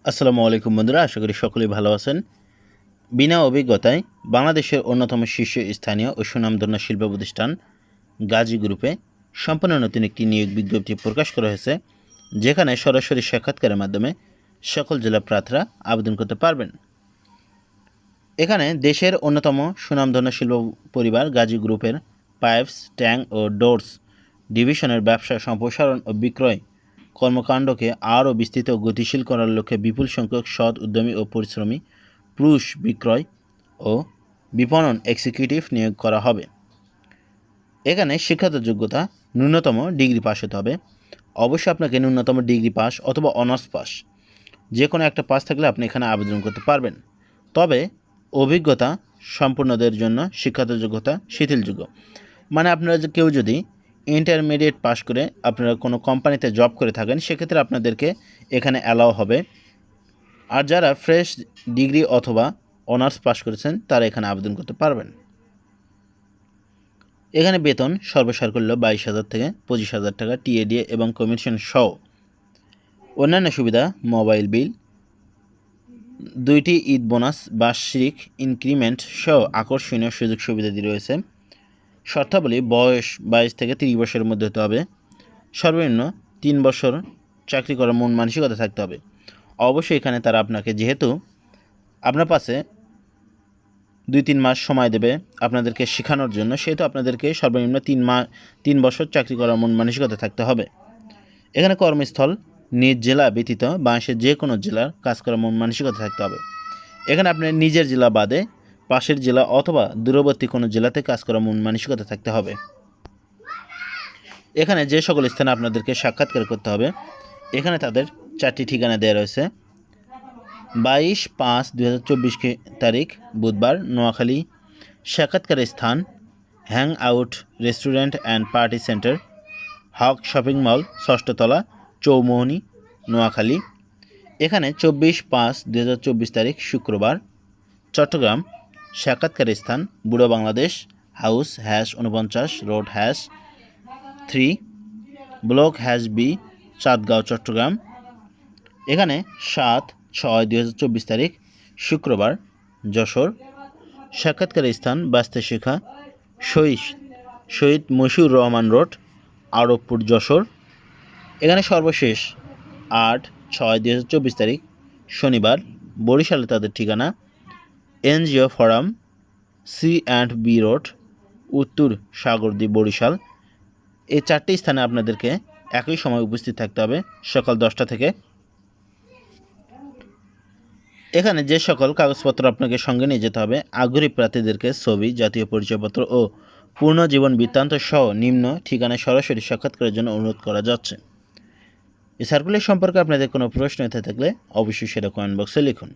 আসসালামু আলাইকুম বন্ধুরা, আশা করি সকলেই ভালো আছেন। বিনা অভিজ্ঞতায় বাংলাদেশের অন্যতম শীর্ষস্থানীয় ও সুনামধন্য শিল্প প্রতিষ্ঠান গাজী গ্রুপে সম্পূর্ণ নতুন একটি নিয়োগ বিজ্ঞপ্তি প্রকাশ করা হয়েছে, যেখানে সরাসরি সাক্ষাৎকারের মাধ্যমে সকল জেলা প্রার্থীরা আবেদন করতে পারবেন। এখানে দেশের অন্যতম সুনামধন্য শিল্প পরিবার গাজী গ্রুপের পাইপস, ট্যাঙ্ক ও ডোরস ডিভিশনের ব্যবসা সম্প্রসারণ ও বিক্রয় কর্মকাণ্ডকে আরও বিস্তৃত ও গতিশীল করার লক্ষ্যে বিপুল সংখ্যক সৎ, উদ্যমী ও পরিশ্রমী পুরুষ বিক্রয় ও বিপণন এক্সিকিউটিভ নিয়োগ করা হবে। এখানে শিক্ষাগত যোগ্যতা ন্যূনতম ডিগ্রি পাস হতে হবে। অবশ্যই আপনাকে ন্যূনতম ডিগ্রি পাস অথবা অনার্স পাস, যে কোনো একটা পাস থাকলে আপনি এখানে আবেদন করতে পারবেন। তবে অভিজ্ঞতা সম্পূর্ণদের জন্য শিক্ষাগত যোগ্যতা শিথিলযোগ্য। মানে আপনারা কেউ যদি ইন্টারমিডিয়েট পাস করে আপনারা কোনো কোম্পানিতে জব করে থাকেন, সেক্ষেত্রে আপনাদেরকে এখানে অ্যালাও হবে। আর যারা ফ্রেশ ডিগ্রি অথবা অনার্স পাস করেছেন তারা এখানে আবেদন করতে পারবেন। এখানে বেতন সর্বসাকুল্য 22,000 থেকে 25,000 টাকা টিএডিএ এবং কমিশন সহ অন্যান্য সুবিধা, মোবাইল বিল, 2টি ঈদ বোনাস, বার্ষিক ইনক্রিমেন্ট সহ আকর্ষণীয় সুযোগ সুবিধাদি রয়েছে। শর্তাবলী: বয়স 22 থেকে 30 বছরের মধ্যে হতে হবে। সর্বনিম্ন 3 বছর চাকরি করার মন মানসিকতা থাকতে হবে। অবশ্যই এখানে তারা আপনাকে, যেহেতু আপনার পাশে 2-3 মাস সময় দেবে আপনাদেরকে শেখানোর জন্য, সেহেতু আপনাদেরকে সর্বনিম্ন 3 বছর চাকরি করার মন মানসিকতা থাকতে হবে। এখানে কর্মস্থল নিজ জেলা ব্যতীত বাংলাদেশের যে কোনো জেলার কাজ করার মন মানসিকতা থাকতে হবে। এখানে আপনার নিজের জেলা বাদে পাশের জেলা অথবা দূরবর্তী কোনো জেলাতে কাজ করার মন মানসিকতা থাকতে হবে। এখানে যে সকল স্থানে আপনাদেরকে সাক্ষাৎকার করতে হবে, এখানে তাদের 4টি ঠিকানা দেওয়া রয়েছে। 22/5/2024 তারিখ বুধবার, নোয়াখালী। সাক্ষাৎকারের স্থান: hang out restaurant and party centre, Hoque shopping mall, 6ষ্ঠ তলা, চৌমোহনী, নোয়াখালী। এখানে 24/5/2024 তারিখ শুক্রবার, চট্টগ্রাম। সাক্ষাৎকারের স্থান: Buro Bangladesh house, #49 road, #3 block, #B, Chandgaon, Chittagong. এখানে 7/6/2024 তারিখ শুক্রবার, যশোর। সাক্ষাৎকারের স্থান: বাস্তে শিখা, শহীদ মশিউর রহমান রোড, আরবপুর, যশোর। এখানে সর্বশেষ 8/6/2024 তারিখ শনিবার, বরিশালে তাদের ঠিকানা। এনজিও ফোরাম, C&B রোড, উত্তর সাগরদ্বীপ, বরিশাল। এই 4টি স্থানে আপনাদেরকে একই সময় উপস্থিত থাকতে হবে, সকাল 10টা থেকে। এখানে যে সকল কাগজপত্র আপনাকে সঙ্গে নিয়ে যেতে হবে: আগ্রহী প্রার্থীদেরকে ছবি, জাতীয় পরিচয়পত্র ও পূর্ণ জীবন বৃত্তান্ত সহ নিম্ন ঠিকানায় সরাসরি সাক্ষাৎকারের জন্য অনুরোধ করা যাচ্ছে। এই সার্কুলার সম্পর্কে আপনাদের কোনো প্রশ্ন হতে থাকলে অবশ্যই সেটা কমেন্ট বক্সে লিখুন।